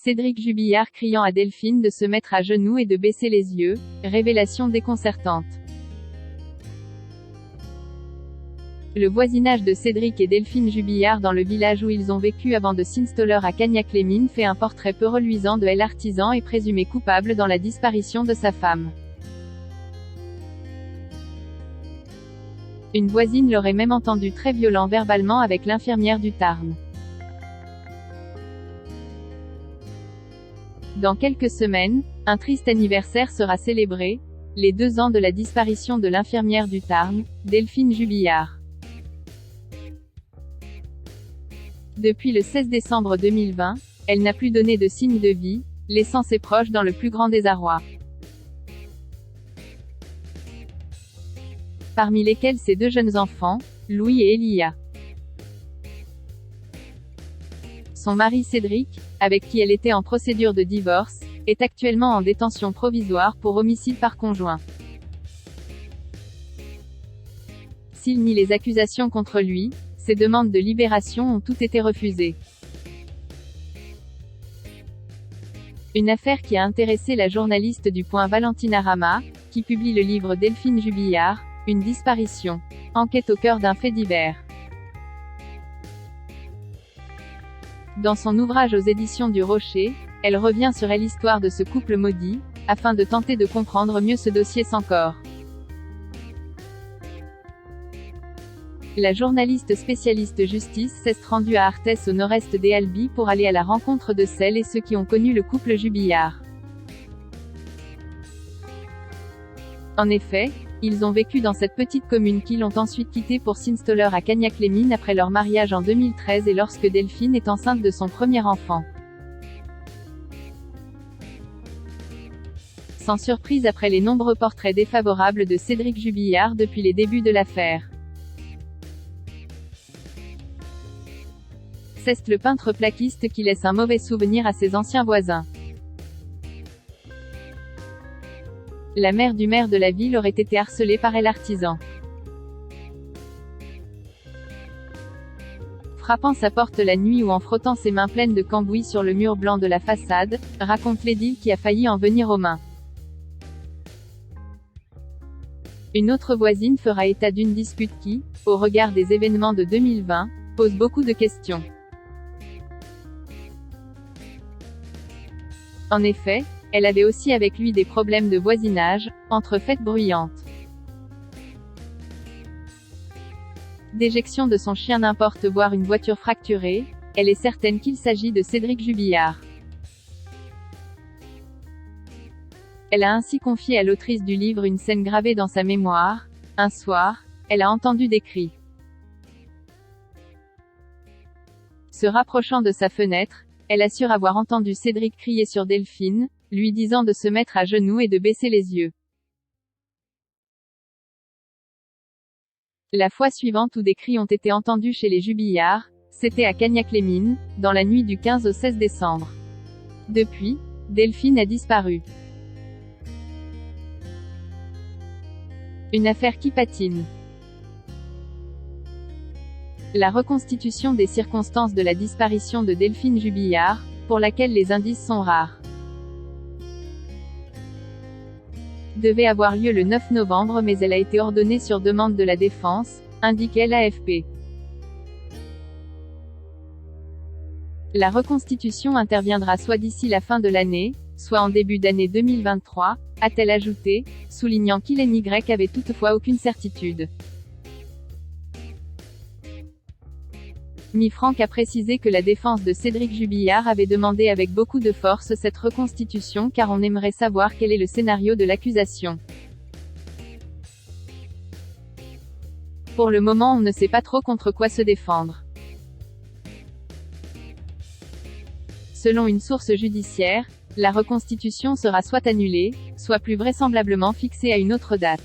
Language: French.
Cédric Jubillard criant à Delphine de se mettre à genoux et de baisser les yeux, révélation déconcertante. Le voisinage de Cédric et Delphine Jubillard dans le village où ils ont vécu avant de s'installer à Cagnac-les-Mines fait un portrait peu reluisant de l'artisan et présumé coupable dans la disparition de sa femme. Une voisine l'aurait même entendu très violent verbalement avec l'infirmière du Tarn. Dans quelques semaines, un triste anniversaire sera célébré, les 2 ans de la disparition de l'infirmière du Tarn, Delphine Jubillard. Depuis le 16 décembre 2020, elle n'a plus donné de signe de vie, laissant ses proches dans le plus grand désarroi. Parmi lesquels ses 2 jeunes enfants, Louis et Elia. Son mari Cédric, avec qui elle était en procédure de divorce, est actuellement en détention provisoire pour homicide par conjoint. S'il nie les accusations contre lui, ses demandes de libération ont toutes été refusées. Une affaire qui a intéressé la journaliste du Point Valentina Rama, qui publie le livre Delphine Jubillard, une disparition. Enquête au cœur d'un fait divers. Dans son ouvrage aux éditions du Rocher, elle revient sur l'histoire de ce couple maudit, afin de tenter de comprendre mieux ce dossier sans corps. La journaliste spécialiste justice s'est rendue à Arthès au nord-est des Albi pour aller à la rencontre de celles et ceux qui ont connu le couple Jubillard. En effet, ils ont vécu dans cette petite commune qu'ils ont ensuite quittée pour s'installer à Cagnac-les-Mines après leur mariage en 2013 et lorsque Delphine est enceinte de son premier enfant. Sans surprise après les nombreux portraits défavorables de Cédric Jubillard depuis les débuts de l'affaire. C'est le peintre plaquiste qui laisse un mauvais souvenir à ses anciens voisins. La mère du maire de la ville aurait été harcelée par l'artisan. Frappant sa porte la nuit ou en frottant ses mains pleines de cambouis sur le mur blanc de la façade, raconte l'édile qui a failli en venir aux mains. Une autre voisine fera état d'une dispute qui, au regard des événements de 2020, pose beaucoup de questions. En effet, elle avait aussi avec lui des problèmes de voisinage, entre fêtes bruyantes. Déjection de son chien n'importe voir une voiture fracturée, elle est certaine qu'il s'agit de Cédric Jubillard. Elle a ainsi confié à l'autrice du livre une scène gravée dans sa mémoire. Un soir, elle a entendu des cris. Se rapprochant de sa fenêtre, elle assure avoir entendu Cédric crier sur Delphine, lui disant de se mettre à genoux et de baisser les yeux. La fois suivante où des cris ont été entendus chez les Jubillard, c'était à Cagnac-les-Mines, dans la nuit du 15 au 16 décembre. Depuis, Delphine a disparu. Une affaire qui patine. La reconstitution des circonstances de la disparition de Delphine Jubillard, pour laquelle les indices sont rares, devait avoir lieu le 9 novembre mais elle a été ordonnée sur demande de la défense, indique l'AFP. La reconstitution interviendra soit d'ici la fin de l'année, soit en début d'année 2023, a-t-elle ajouté, soulignant qu'Hélène Y avait toutefois aucune certitude. Mi-Franck a précisé que la défense de Cédric Jubillard avait demandé avec beaucoup de force cette reconstitution car on aimerait savoir quel est le scénario de l'accusation. Pour le moment on ne sait pas trop contre quoi se défendre. Selon une source judiciaire, la reconstitution sera soit annulée, soit plus vraisemblablement fixée à une autre date.